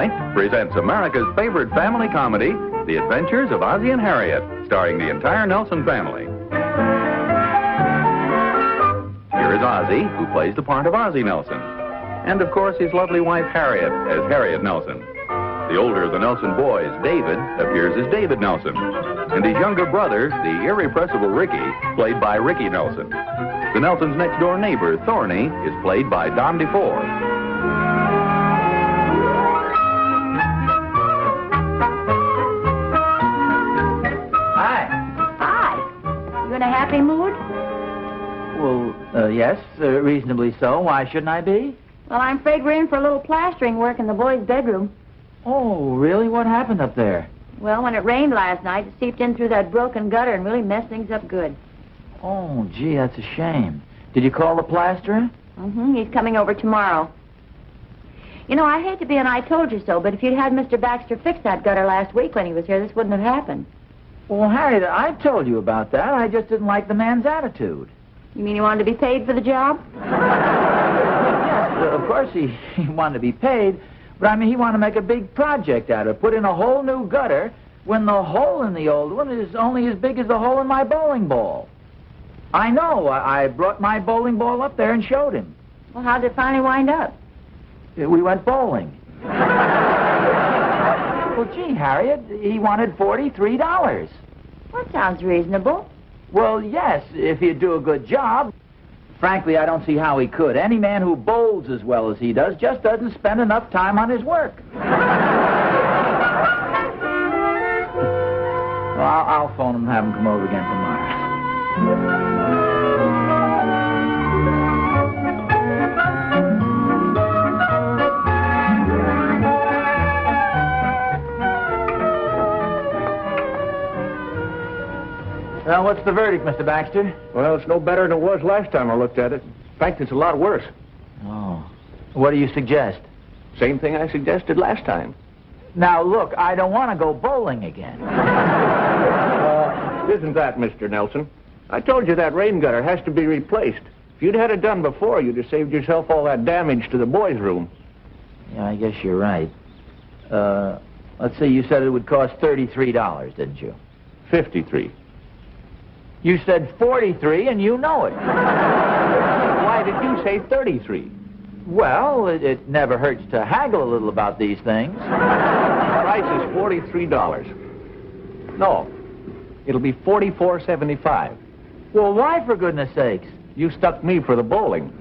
Family presents America's favorite family comedy, The Adventures of Ozzie and Harriet, starring the entire Nelson family. Here is Ozzie, who plays the part of Ozzie Nelson. And, of course, his lovely wife, Harriet, as Harriet Nelson. The older of the Nelson boys, David, appears as David Nelson. And his younger brother, the irrepressible Ricky, played by Ricky Nelson. The Nelsons' next-door neighbor, Thorny, is played by Don DeFore. You in a happy mood? Well, yes, reasonably so. Why shouldn't I be? Well, I'm afraid we're in for a little plastering work in the boys' bedroom. Oh, really? What happened up there? Well, when it rained last night, it seeped in through that broken gutter and really messed things up good. Oh, gee, that's a shame. Did you call the plasterer? Mm-hmm. He's coming over tomorrow. You know, I hate to be an I told you so, but if you'd had Mr. Baxter fix that gutter last week when he was here, this wouldn't have happened. Well, Harriet, I told you about that. I just didn't like the man's attitude. You mean he wanted to be paid for the job? Yes, of course he wanted to be paid, but I mean, he wanted to make a big project out of it, put in a whole new gutter when the hole in the old one is only as big as the hole in my bowling ball. I know. I brought my bowling ball up there and showed him. Well, how did it finally wind up? We went bowling. Well, gee, Harriet, he wanted $43. That sounds reasonable. Well, yes, if he'd do a good job. Frankly, I don't see how he could. Any man who bowls as well as he does just doesn't spend enough time on his work. Well, I'll phone him and have him come over again tomorrow. Well, what's the verdict, Mr. Baxter? Well, it's no better than it was last time I looked at it. In fact, it's a lot worse. Oh. What do you suggest? Same thing I suggested last time. Now, look, I don't want to go bowling again. Isn't that, Mr. Nelson? I told you that rain gutter has to be replaced. If you'd had it done before, you'd have saved yourself all that damage to the boys' room. Yeah, I guess you're right. Let's see, you said it would cost $33, didn't you? 53. You said 43, and you know it. Why did you say 33? Well, it never hurts to haggle a little about these things. The price is $43. No, it'll be $44.75. Well, why, for goodness sakes? You stuck me for the bowling.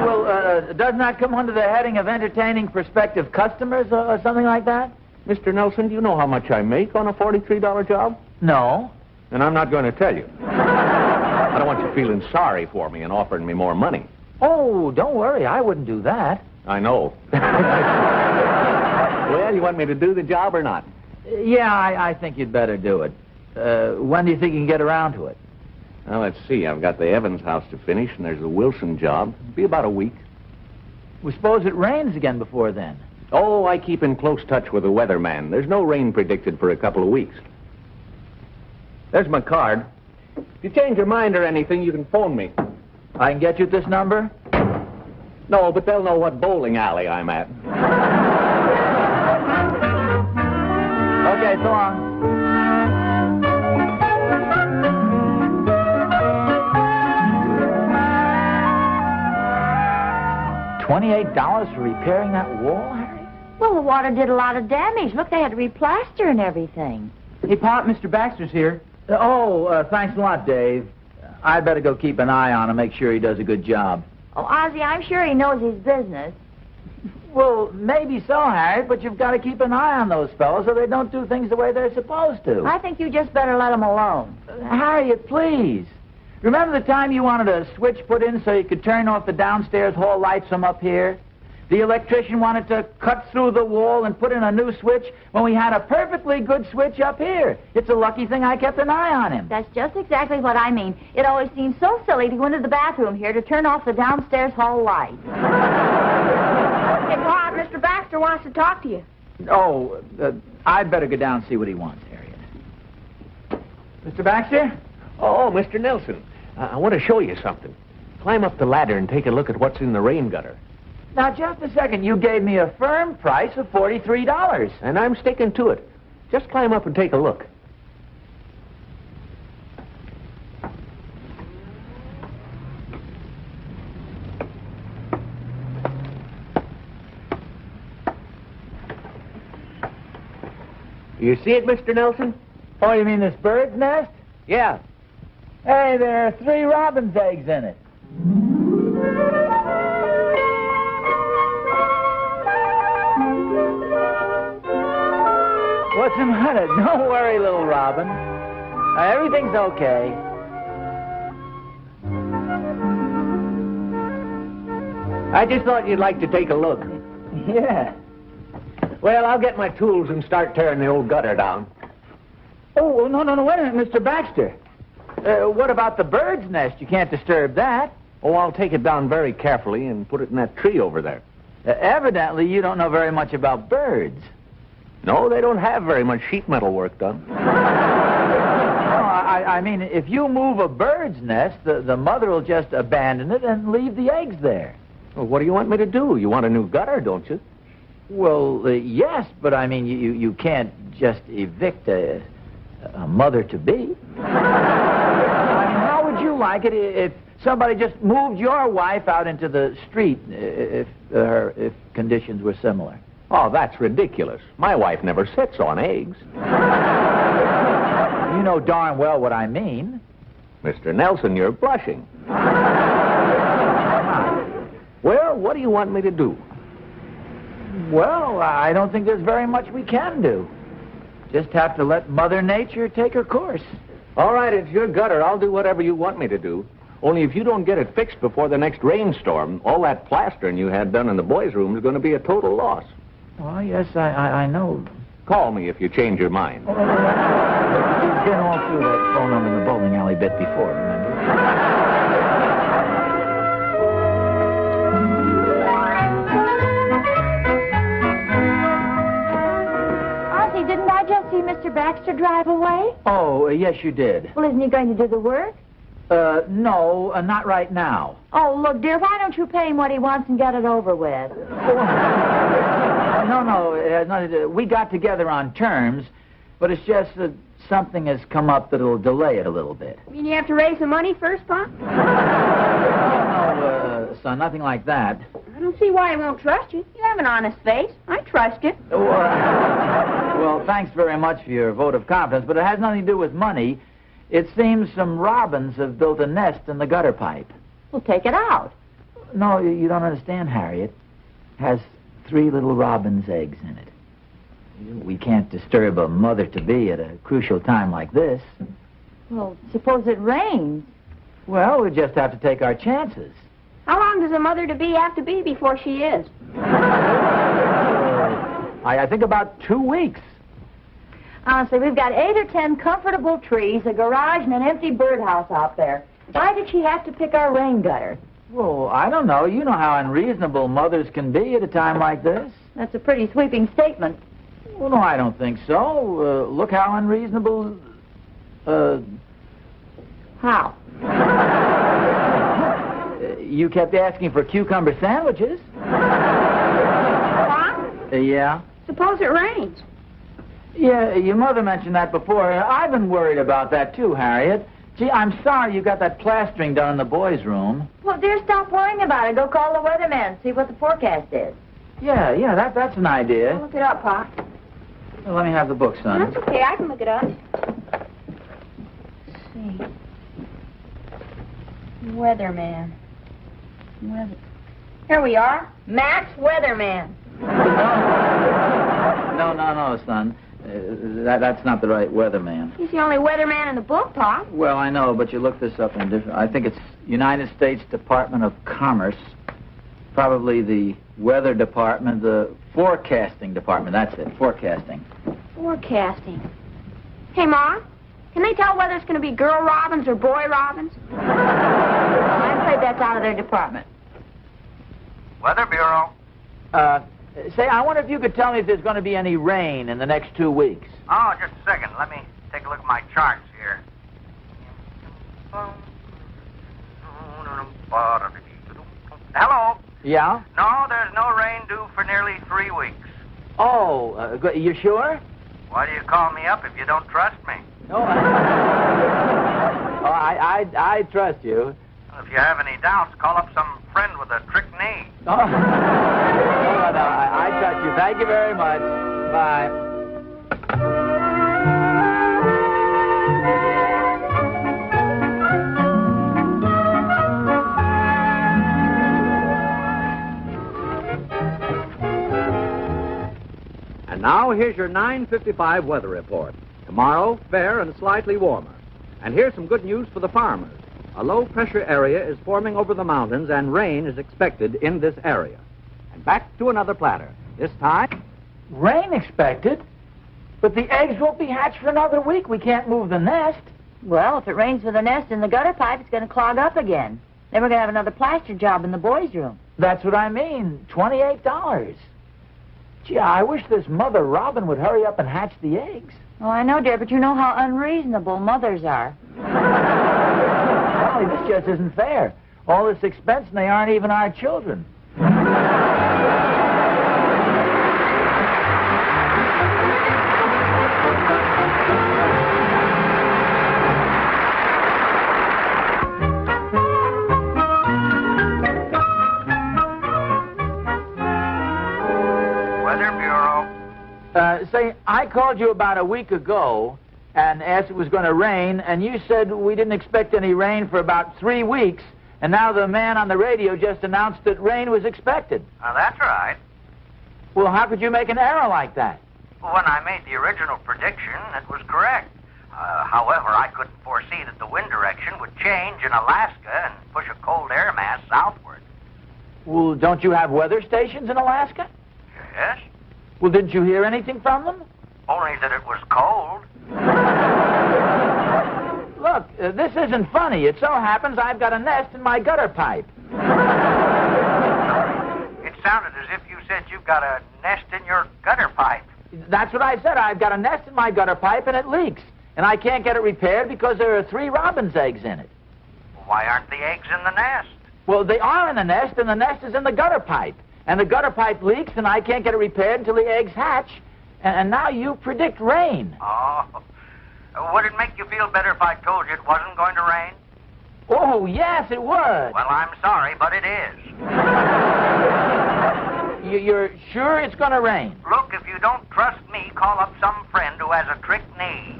Well, doesn't that come under the heading of entertaining prospective customers or something like that? Mr. Nelson, do you know how much I make on a $43 job? No. And I'm not going to tell you. I don't want you feeling sorry for me and offering me more money. Oh, don't worry. I wouldn't do that. I know. Well, you want me to do the job or not? Yeah, I think you'd better do it. When do you think you can get around to it? Well, let's see. I've got the Evans house to finish, and there's the Wilson job. It'll be about a week. We suppose it rains again before then. Oh, I keep in close touch with the weatherman. There's no rain predicted for a couple of weeks. There's my card. If you change your mind or anything, you can phone me. I can get you at this number? No, but they'll know what bowling alley I'm at. Okay, so long. $28 for repairing that wall, Harry? Well, the water did a lot of damage. Look, they had to replaster and everything. Hey, Pop, Mr. Baxter's here. Thanks a lot, Dave. I'd better go keep an eye on him, make sure he does a good job. Oh, Ozzie, I'm sure he knows his business. Well, maybe so, Harriet, but you've got to keep an eye on those fellows so they don't do things the way they're supposed to. I think you just better let them alone. Harriet, please. Remember the time you wanted a switch put in so you could turn off the downstairs hall lights from up here? The electrician wanted to cut through the wall and put in a new switch when we had a perfectly good switch up here. It's a lucky thing I kept an eye on him. That's just exactly what I mean. It always seems so silly to go into the bathroom here to turn off the downstairs hall light. Hey, Pop, Mr. Baxter wants to talk to you. Oh, I'd better go down and see what he wants, Harriet. Mr. Baxter? Oh, Mr. Nelson, I want to show you something. Climb up the ladder and take a look at what's in the rain gutter. Now, just a second. You gave me a firm price of $43. And I'm sticking to it. Just climb up and take a look. You see it, Mr. Nelson? Oh, you mean this bird's nest? Yeah. Hey, there are 3 robin's eggs in it. What's the matter? Don't worry, little robin. Everything's okay. I just thought you'd like to take a look. Yeah. Well, I'll get my tools and start tearing the old gutter down. Oh, no, wait a minute, Mr. Baxter. What about the bird's nest? You can't disturb that. Oh, I'll take it down very carefully and put it in that tree over there. Evidently, you don't know very much about birds. No, they don't have very much sheet metal work done. No, I mean, if you move a bird's nest, the mother will just abandon it and leave the eggs there. Well, what do you want me to do? You want a new gutter, don't you? Well, yes, but I mean, you can't just evict a mother-to-be. I mean, how would you like it if somebody just moved your wife out into the street if conditions were similar? Oh, that's ridiculous. My wife never sits on eggs. You know darn well what I mean. Mr. Nelson, you're blushing. Well, what do you want me to do? Well, I don't think there's very much we can do. Just have to let Mother Nature take her course. All right, it's your gutter. I'll do whatever you want me to do. Only if you don't get it fixed before the next rainstorm, all that plastering you had done in the boys' room is going to be a total loss. Oh, yes, I know. Call me if you change your mind. You've been all through that phone number in the bowling alley bit before, remember? Ozzie, didn't I just see Mr. Baxter drive away? Oh, yes, you did. Well, isn't he going to do the work? No, not right now. Oh, look, dear, why don't you pay him what he wants and get it over with? No, we got together on terms, but it's just that something has come up that'll delay it a little bit. You mean you have to raise the money first, Pop? No, son, nothing like that. I don't see why he won't trust you. You have an honest face. I trust you. Well, thanks very much for your vote of confidence, but it has nothing to do with money. It seems some robins have built a nest in the gutter pipe. Well, take it out. No, you don't understand, Harriet. It has 3 little robin's eggs in it. We can't disturb a mother-to-be at a crucial time like this. Well, suppose it rains. Well, we just have to take our chances. How long does a mother-to-be have to be before she is? I think about 2 weeks. Honestly, we've got 8 or 10 comfortable trees, a garage, and an empty birdhouse out there. Why did she have to pick our rain gutter? Well, I don't know. You know how unreasonable mothers can be at a time like this. That's a pretty sweeping statement. Well, no, I don't think so. Look how unreasonable... How? You kept asking for cucumber sandwiches. What? Yeah? Suppose it rains. Yeah, your mother mentioned that before. I've been worried about that, too, Harriet. Gee, I'm sorry you got that plastering done in the boys' room. Well, dear, stop worrying about it. Go call the weatherman, see what the forecast is. Yeah, that's an idea. Look it up, Pop. Well, let me have the book, son. That's okay. I can look it up. Let's see. Weatherman. Here we are. Max Weatherman. No, son. That's not the right weatherman. He's the only weatherman in the book, Pop. Well, I know, but you look this up in different... I think it's United States Department of Commerce. Probably the weather department, the forecasting department. That's it, forecasting. Forecasting. Hey, Ma, can they tell whether it's going to be girl robins or boy robins? I'm afraid that's out of their department. Weather Bureau. Say, I wonder if you could tell me if there's going to be any rain in the next 2 weeks. Oh, just a second. Let me take a look at my charts here. Hello. Yeah? No, there's no rain due for nearly 3 weeks. Oh, you sure? Why do you call me up if you don't trust me? No. I trust you. Well, if you have any doubts, call up some friend with a trick knee. Oh. No, I trust you. Thank you very much. Bye. And now, here's your 9:55 weather report. Tomorrow, fair and slightly warmer. And here's some good news for the farmers. A low-pressure area is forming over the mountains, and rain is expected in this area. And back to another platter. This time... Rain expected? But the eggs won't be hatched for another week. We can't move the nest. Well, if it rains with the nest in the gutter pipe, it's going to clog up again. Then we're going to have another plaster job in the boys' room. That's what I mean. $28. Gee, I wish this mother robin would hurry up and hatch the eggs. Oh, I know, dear, but you know how unreasonable mothers are. Golly, this just isn't fair. All this expense and they aren't even our children. Weather Bureau. Say, I called you about a week ago and asked if it was going to rain, and you said we didn't expect any rain for about 3 weeks, and now the man on the radio just announced that rain was expected. That's right. Well, how could you make an error like that? When I made the original prediction, it was correct. However, I couldn't foresee that the wind direction would change in Alaska and push a cold air mass southward. Well, don't you have weather stations in Alaska? Yes? Well, didn't you hear anything from them? Only that it was cold. Look, this isn't funny. It so happens I've got a nest in my gutter pipe. It sounded as if you said you've got a nest in your gutter pipe. That's what I said. I've got a nest in my gutter pipe, and it leaks. And I can't get it repaired because there are 3 robin's eggs in it. Why aren't the eggs in the nest? Well, they are in the nest, and the nest is in the gutter pipe. And the gutter pipe leaks, and I can't get it repaired until the eggs hatch. And now you predict rain. Oh. Would it make you feel better if I told you it wasn't going to rain? Oh, yes, it would. Well, I'm sorry, but it is. You're sure it's going to rain? Look, if you don't trust me, call up some friend who has a trick knee.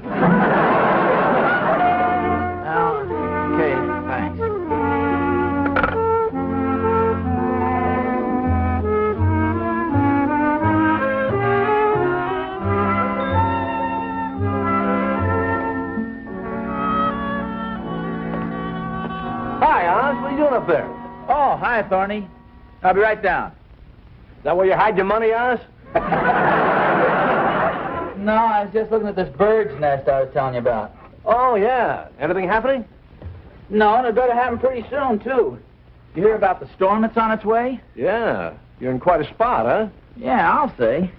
Oh, okay, thanks. Hi, Oz. What are you doing up there? Oh, hi, Thorny. I'll be right down. Is that where you hide your money, Oz? No, I was just looking at this bird's nest I was telling you about. Oh, yeah. Anything happening? No, and it better happen pretty soon, too. You hear about the storm that's on its way? Yeah. You're in quite a spot, huh? Yeah, I'll say.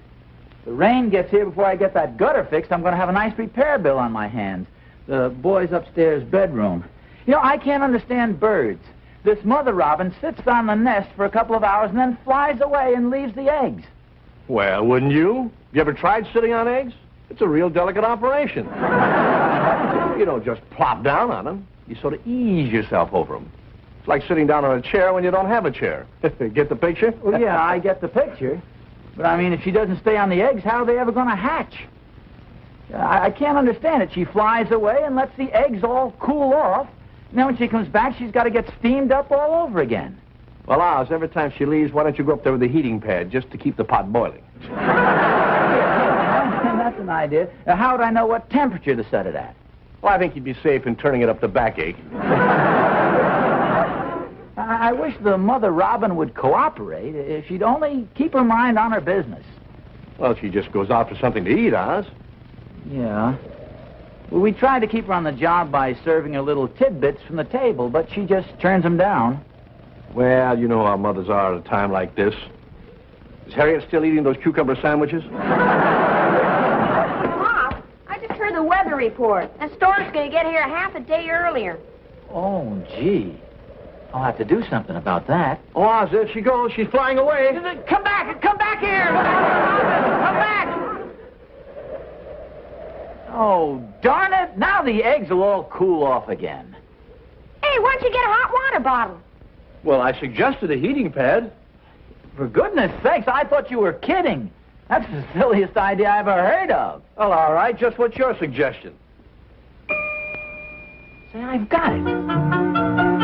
If the rain gets here before I get that gutter fixed, I'm going to have a nice repair bill on my hands. The boy's upstairs bedroom. You know, I can't understand birds. This mother robin sits on the nest for a couple of hours and then flies away and leaves the eggs. Well, wouldn't you? You ever tried sitting on eggs? It's a real delicate operation. You don't just plop down on them. You sort of ease yourself over them. It's like sitting down on a chair when you don't have a chair. Get the picture? Well, yeah, I get the picture. But, I mean, if she doesn't stay on the eggs, how are they ever going to hatch? I can't understand it. She flies away and lets the eggs all cool off. And then when she comes back, she's got to get steamed up all over again. Well, Oz, every time she leaves, why don't you go up there with a heating pad just to keep the pot boiling? That's an idea. How would I know what temperature to set it at? Well, I think you'd be safe in turning it up to backache. I wish the mother robin would cooperate if she'd only keep her mind on her business. Well, she just goes out for something to eat, Oz. Yeah. Well, we tried to keep her on the job by serving her little tidbits from the table, but she just turns them down. Well, you know how mothers are at a time like this. Is Harriet still eating those cucumber sandwiches? Pop, I just heard the weather report. The storm's going to get here half a day earlier. Oh, gee. I'll have to do something about that. Oh, Oz, there she goes. She's flying away. Come back! Come back here! Come back! Oh, darn it. Now the eggs will all cool off again. Hey, why don't you get a hot water bottle? Well, I suggested a heating pad. For goodness sakes, I thought you were kidding. That's the silliest idea I ever heard of. Well, all right. Just what's your suggestion? Say, I've got it.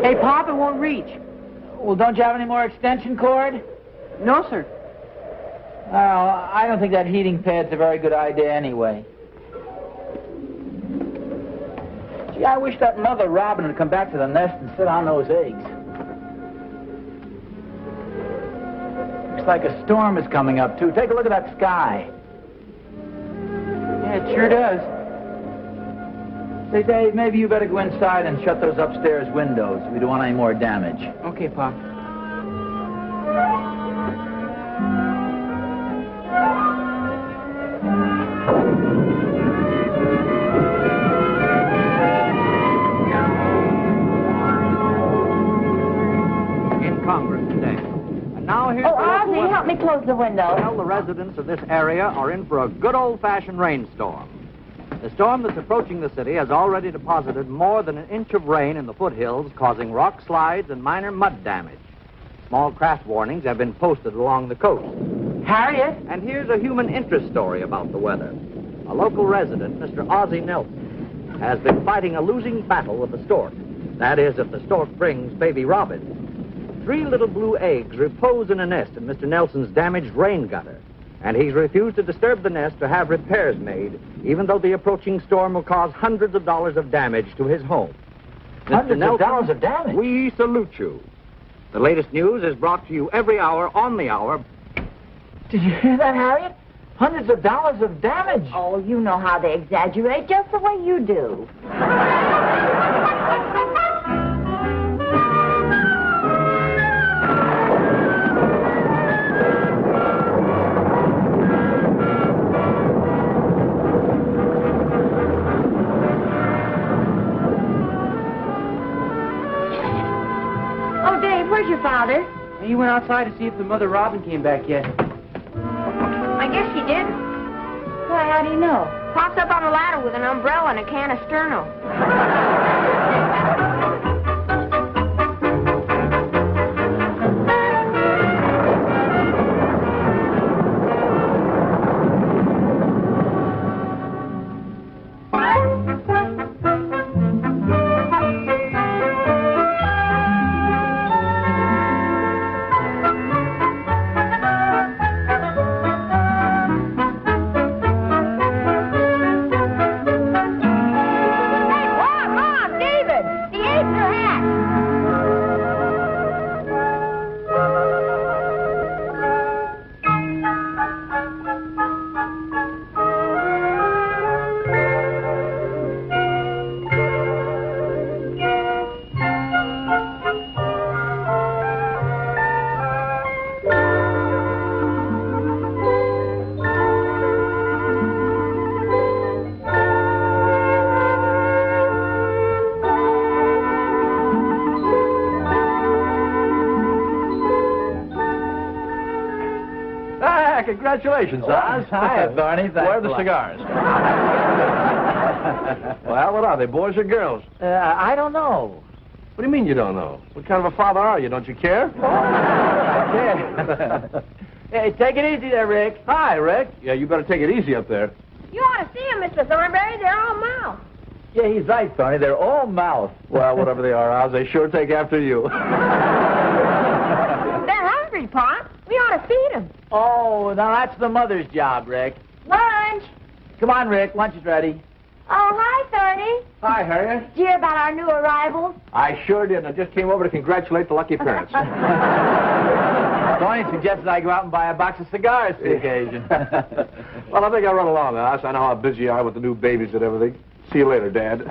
Hey, Pop, it won't reach. Well, don't you have any more extension cord? No, sir. Well, I don't think that heating pad's a very good idea anyway. Gee, I wish that mother robin would come back to the nest and sit on those eggs. Looks like a storm is coming up, too. Take a look at that sky. Yeah, it sure does. Say, Dave, maybe you better go inside and shut those upstairs windows. We don't want any more damage. Okay, Pop. In Congress today. And now here's Oh, the local Ozzie, weather. help me close the window. Well, the residents of this area are in for a good old-fashioned rainstorm. The storm that's approaching the city has already deposited more than an inch of rain in the foothills, causing rock slides and minor mud damage. Small craft warnings have been posted along the coast. Harriet? And here's a human interest story about the weather. A local resident, Mr. Ozzie Nelson, has been fighting a losing battle with the stork. That is, if the stork brings baby robins. 3 little blue eggs repose in a nest in Mr. Nelson's damaged rain gutter. And he's refused to disturb the nest or have repairs made, even though the approaching storm will cause hundreds of dollars of damage to his home. Hundreds of dollars of damage? We salute you. The latest news is brought to you every hour on the hour. Did you hear that, Harriet? Hundreds of dollars of damage. Oh, you know how they exaggerate, just the way you do. Oh, Dave, where's your father? He went outside to see if the mother robin came back yet. I guess he didn't. Why, how do you know? Pops up on a ladder with an umbrella and a can of Sterno. Congratulations, Oz. Hi, Barney. Thanks Where are a the lot. cigars? Well, what are they, boys or girls? I don't know. What do you mean you don't know? What kind of a father are you? Don't you care? I Hey, take it easy there, Rick. Hi, Rick. Yeah, you better take it easy up there. You ought to see them, Mr. Thornberry. They're all mouth. Yeah, he's right, Tony. They're all mouth. Well, whatever they are, Oz, they sure take after you. They're hungry, Pop. We ought to feed them. Oh, now that's the mother's job, Rick. Lunch. Come on, Rick. Lunch is ready. Oh, hi, Tony. Hi, Harriet. Did you hear about our new arrivals? I sure did, and I just came over to congratulate the lucky parents. Tony suggested I go out and buy a box of cigars for the occasion. Well, I think I'll run along, Oz. I know how busy you are with the new babies and everything. See you later, Dad.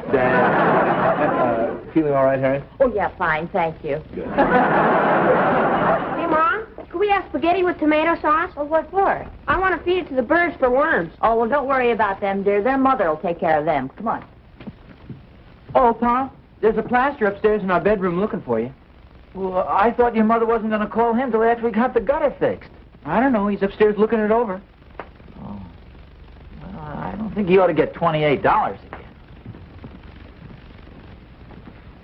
Feeling all right, Harriet? Oh, yeah, fine, thank you. Good. Hey, Mom, could we have spaghetti with tomato sauce? Well, what for? I want to feed it to the birds for worms. Oh, well, don't worry about them, dear. Their mother will take care of them. Come on. Oh, Pa, there's a plaster upstairs in our bedroom looking for you. Well, I thought your mother wasn't going to call him till after we got the gutter fixed. I don't know. He's upstairs looking it over. Oh. Well, I don't think he ought to get $28 again.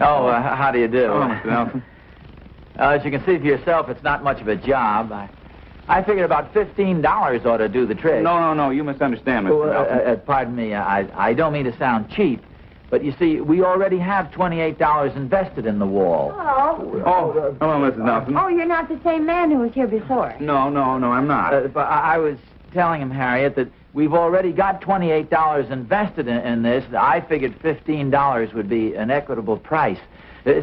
Oh, how do you do? Oh, Mr. Nelson. As you can see for yourself, it's not much of a job. I figured about $15 ought to do the trick. No, you misunderstand, Mr. Nelson. Pardon me, I don't mean to sound cheap, but you see, we already have $28 invested in the wall. Oh. Hello, Mrs. Nelson. Oh, you're not the same man who was here before. No, I'm not. But I was telling him, Harriet, that we've already got $28 invested in this. I figured $15 would be an equitable price.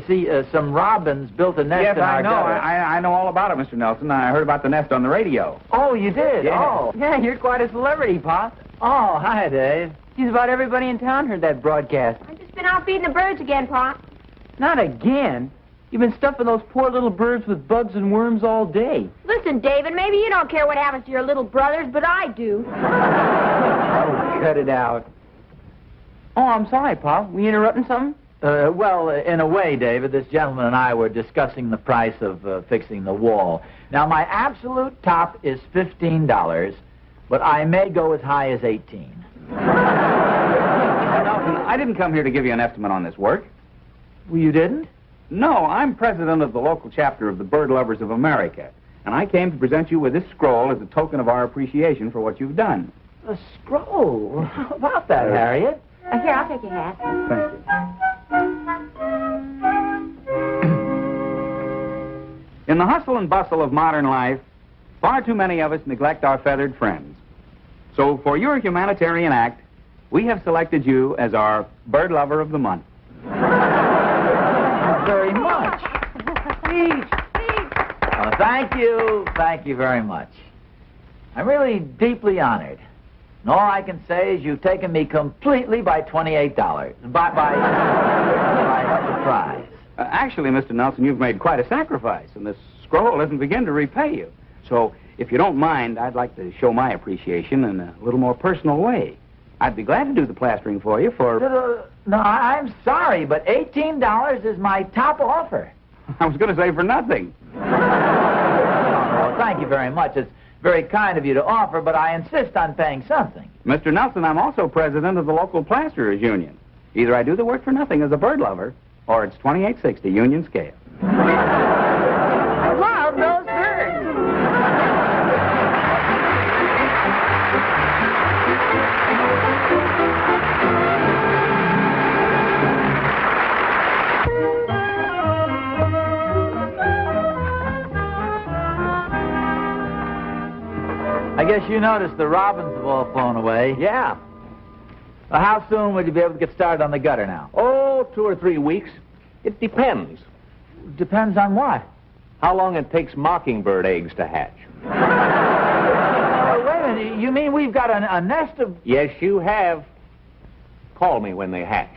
See, some robins built a nest in our gutter. I know all about it, Mr. Nelson. I heard about the nest on the radio. Oh, you did? Yeah. Oh. Yeah, you're quite a celebrity, Pa. Oh, hi, Dave. Just about everybody in town heard that broadcast. I've just been out feeding the birds again, Pop. Not again. You've been stuffing those poor little birds with bugs and worms all day. Listen, David, maybe you don't care what happens to your little brothers, but I do. Oh, cut it out. Oh, I'm sorry, Pa. We interrupting something? Well, in a way, David, this gentleman and I were discussing the price of fixing the wall. Now, my absolute top is $15, but I may go as high as $18. Mr. Nelson, I didn't come here to give you an estimate on this work. Well, you didn't? No, I'm president of the local chapter of the Bird Lovers of America, and I came to present you with this scroll as a token of our appreciation for what you've done. A scroll? How about that, Harriet? Here, I'll take your hat. Thank you. In the hustle and bustle of modern life, far too many of us neglect our feathered friends. So for your humanitarian act, we have selected you as our Bird Lover of the Month. Thank you very much. Thank you. Thank you very much. I'm really deeply honored. And all I can say is you've taken me completely by $28. By surprise. Actually, Mr. Nelson, you've made quite a sacrifice, and this scroll doesn't begin to repay you. So, if you don't mind, I'd like to show my appreciation in a little more personal way. I'd be glad to do the plastering for you for... No, I'm sorry, but $18 is my top offer. I was going to say for nothing. Well, thank you very much. It's very kind of you to offer, but I insist on paying something. Mr. Nelson, I'm also president of the local plasterers union. Either I do the work for nothing as a bird lover, or it's $28.60 union scale. I love those birds. I guess you noticed the robins have all flown away. Yeah. Well, how soon would you be able to get started on the gutter now? Oh, 2 or 3 weeks. It depends. Depends on what? How long it takes mockingbird eggs to hatch. Wait a minute. You mean we've got a nest of... Yes, you have. Call me when they hatch.